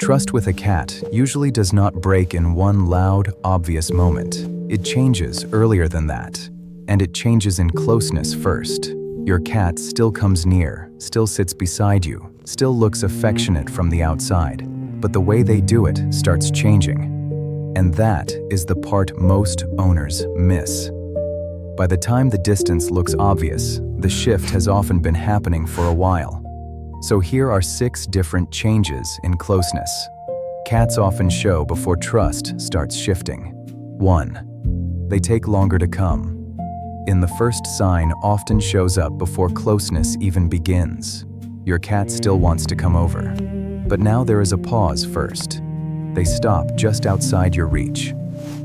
Trust with a cat usually does not break in one loud, obvious moment. It changes earlier than that, and it changes in closeness first. Your cat still comes near, still sits beside you, still looks affectionate from the outside, but the way they do it starts changing. And that is the part most owners miss. By the time the distance looks obvious, the shift has often been happening for a while. So here are 6 different changes in closeness. Cats often show before trust starts shifting. 1. They take longer to come. The first sign often shows up before closeness even begins. Your cat still wants to come over, but now there is a pause first. They stop just outside your reach.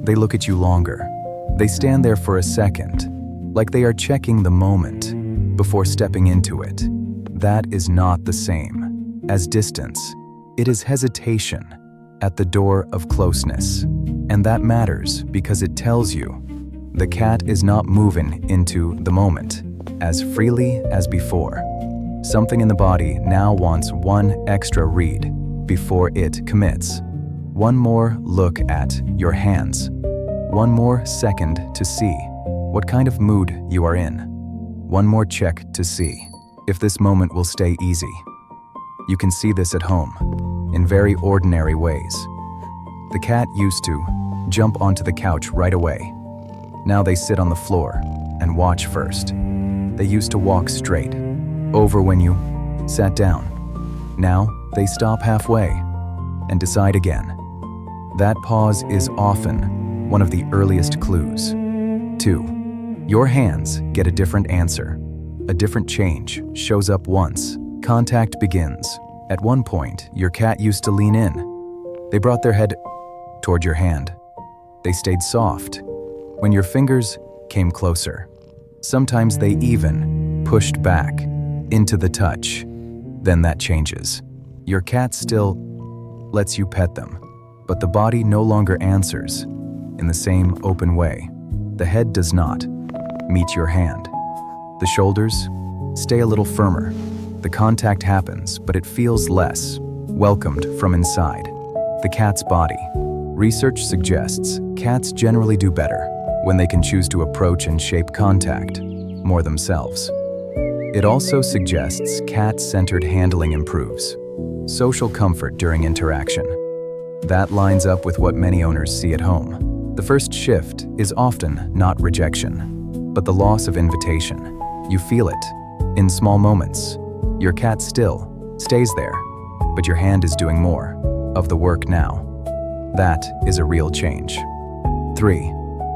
They look at you longer. They stand there for a second, like they are checking the moment before stepping into it. That is not the same as distance. It is hesitation at the door of closeness. And that matters because it tells you the cat is not moving into the moment as freely as before. Something in the body now wants one extra read before it commits. One more look at your hands. One more second to see what kind of mood you are in. One more check to see if this moment will stay easy. You can see this at home, in very ordinary ways. The cat used to jump onto the couch right away. Now they sit on the floor and watch first. They used to walk straight over when you sat down. Now they stop halfway and decide again. That pause is often one of the earliest clues. 2. Your hands get a different answer. A different change shows up once contact begins. At one point, your cat used to lean in. They brought their head toward your hand. They stayed soft when your fingers came closer. Sometimes they even pushed back into the touch. Then that changes. Your cat still lets you pet them, but the body no longer answers in the same open way. The head does not meet your hand. The shoulders stay a little firmer. The contact happens, but it feels less welcomed from inside. The cat's body. Research suggests cats generally do better when they can choose to approach and shape contact more themselves. It also suggests cat-centered handling improves social comfort during interaction. That lines up with what many owners see at home. The first shift is often not rejection, but the loss of invitation. You feel it in small moments. Your cat still stays there, but your hand is doing more of the work now. That is a real change. 3.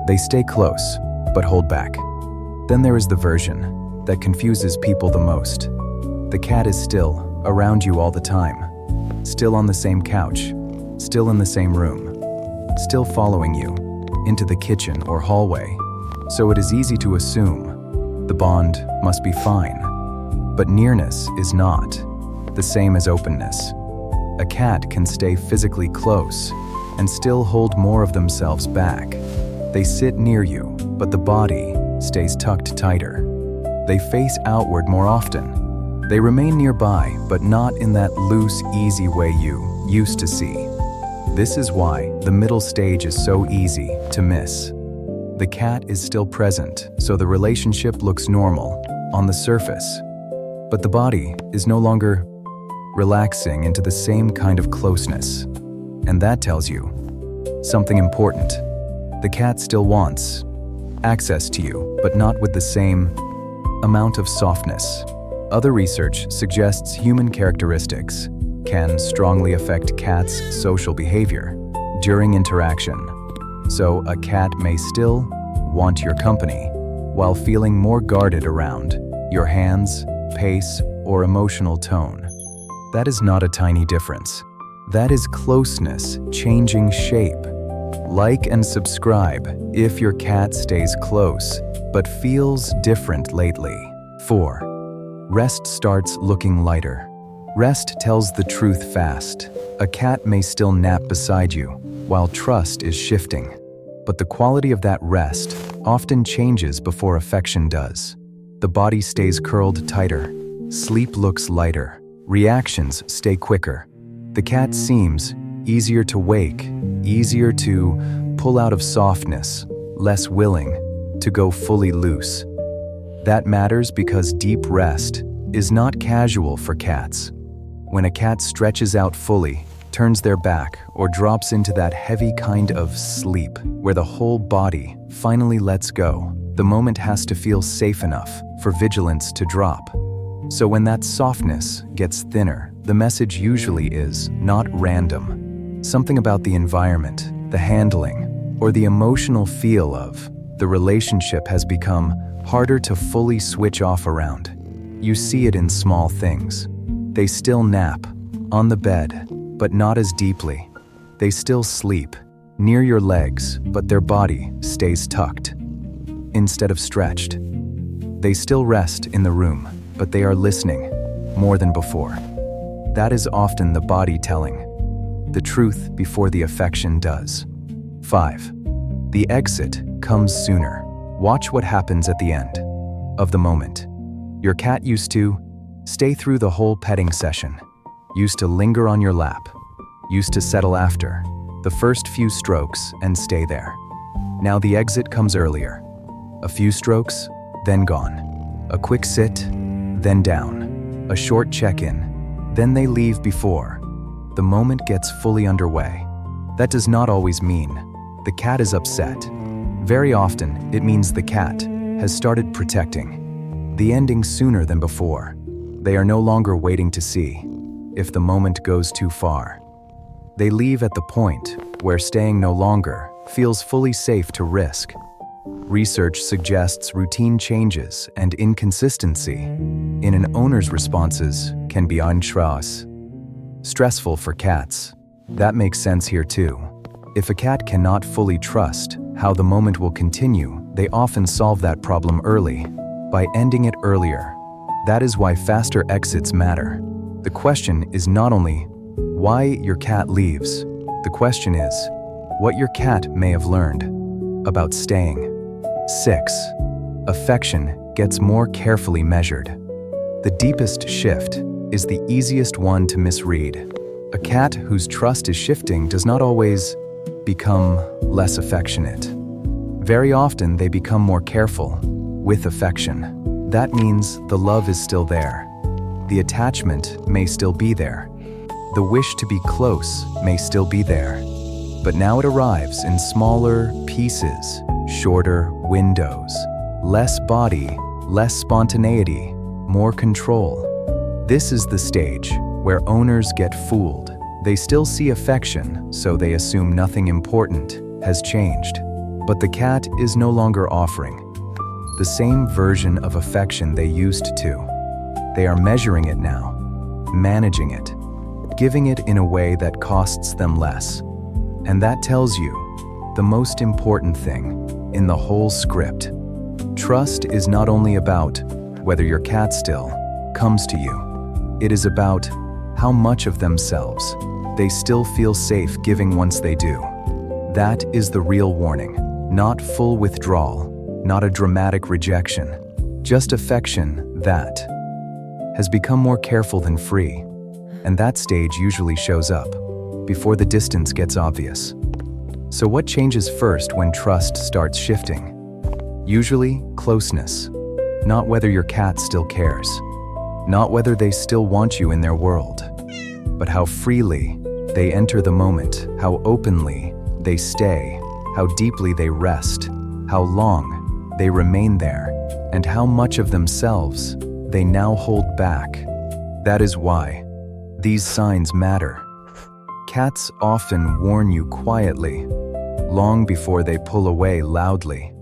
They stay close, but hold back. Then there is the version that confuses people the most. The cat is still around you all the time, still on the same couch, still in the same room, still following you into the kitchen or hallway. So it is easy to assume the bond must be fine. But nearness is not the same as openness. A cat can stay physically close and still hold more of themselves back. They sit near you, but the body stays tucked tighter. They face outward more often. They remain nearby, but not in that loose, easy way you used to see. This is why the middle stage is so easy to miss. The cat is still present, so the relationship looks normal on the surface. But the body is no longer relaxing into the same kind of closeness. And that tells you something important. The cat still wants access to you, but not with the same amount of softness. Other research suggests human characteristics can strongly affect cats' social behavior during interaction. So a cat may still want your company while feeling more guarded around your hands, pace, or emotional tone. That is not a tiny difference. That is closeness changing shape. Like and subscribe if your cat stays close but feels different lately. 4. Rest starts looking lighter. Rest tells the truth fast. A cat may still nap beside you while trust is shifting, but the quality of that rest often changes before affection does. The body stays curled tighter, sleep looks lighter, reactions stay quicker. The cat seems easier to wake, easier to pull out of softness, less willing to go fully loose. That matters because deep rest is not casual for cats. When a cat stretches out fully, turns their back, or drops into that heavy kind of sleep where the whole body finally lets go, the moment has to feel safe enough for vigilance to drop. So when that softness gets thinner, the message usually is not random. Something about the environment, the handling, or the emotional feel of the relationship has become harder to fully switch off around. You see it in small things. They still nap, on the bed, but not as deeply. They still sleep, near your legs, but their body stays tucked, instead of stretched. They still rest in the room, but they are listening, more than before. That is often the body telling the truth before the affection does. 5. The exit comes sooner. Watch what happens at the end of the moment. Your cat used to stay through the whole petting session, used to linger on your lap, used to settle after the first few strokes and stay there. Now the exit comes earlier. A few strokes, then gone. A quick sit, then down. A short check-in, then they leave before the moment gets fully underway. That does not always mean the cat is upset. Very often, it means the cat has started protecting the ending sooner than before. They are no longer waiting to see if the moment goes too far. They leave at the point where staying no longer feels fully safe to risk. Research suggests routine changes and inconsistency in an owner's responses can be stressful for cats. That makes sense here too. If a cat cannot fully trust how the moment will continue, they often solve that problem early, by ending it earlier. That is why faster exits matter. The question is not only why your cat leaves, the question is what your cat may have learned about staying. 6. Affection gets more carefully measured. The deepest shift is the easiest one to misread. A cat whose trust is shifting does not always become less affectionate. Very often they become more careful with affection. That means the love is still there. The attachment may still be there. The wish to be close may still be there. But now it arrives in smaller pieces, shorter windows, less body, less spontaneity, more control. This is the stage where owners get fooled. They still see affection, so they assume nothing important has changed. But the cat is no longer offering the same version of affection they used to. They are measuring it now, managing it, giving it in a way that costs them less. And that tells you the most important thing in the whole script. Trust is not only about whether your cat still comes to you. It is about how much of themselves they still feel safe giving once they do. That is the real warning. Not full withdrawal, not a dramatic rejection, just affection that has become more careful than free. And that stage usually shows up before the distance gets obvious. So what changes first when trust starts shifting? Usually, closeness. Not whether your cat still cares, not whether they still want you in their world, but how freely they enter the moment, how openly they stay, how deeply they rest, how long they remain there, and how much of themselves they now hold back. That is why these signs matter. Cats often warn you quietly, long before they pull away loudly.